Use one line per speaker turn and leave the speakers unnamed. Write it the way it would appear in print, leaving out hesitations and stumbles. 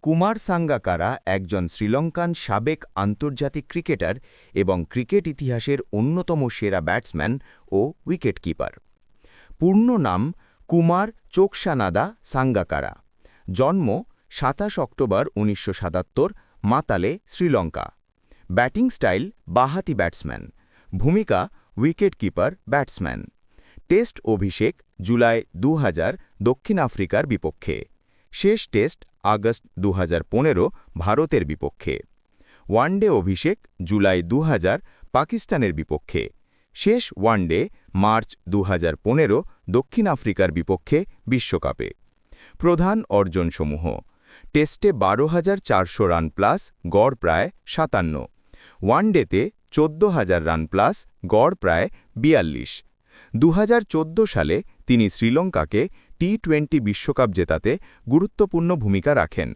কুমার সাঙ্গাকারা একজন শ্রীলঙ্কান সাবেক আন্তর্জাতিক ক্রিকেটার এবং ক্রিকেট ইতিহাসের অন্যতম সেরা ব্যাটসম্যান ও উইকেটকিপার। পূর্ণ নাম কুমার চোকসানাদা সাঙ্গাকারা। জন্ম ২৭ অক্টোবর ১৯৭৭, মাতালে, শ্রীলঙ্কা। ব্যাটিং স্টাইল বাঁহাতি ব্যাটসম্যান। ভূমিকা উইকেটকিপার ব্যাটসম্যান। টেস্ট অভিষেক জুলাই ২০০০ দক্ষিণ আফ্রিকার বিপক্ষে। শেষ টেস্ট আগস্ট ২০১৫ ভারতের বিপক্ষে। ওয়ানডে অভিষেক জুলাই ২০০০ পাকিস্তানের বিপক্ষে। শেষ ওয়ানডে মার্চ ২০১৫ দক্ষিণ আফ্রিকার বিপক্ষে বিশ্বকাপে। প্রধান অর্জনসমূহ: টেস্টে ১২,৪০০ রান প্লাস, গড় প্রায় ৫৭। ওয়ানডেতে ১৪,০০০ রান প্লাস, গড় প্রায় ৪২। ২০১৪ সালে তিনি শ্রীলঙ্কাকে টি-২০ বিশ্বকাপ জেতাতে গুরুত্বপূর্ণ ভূমিকা রাখেন।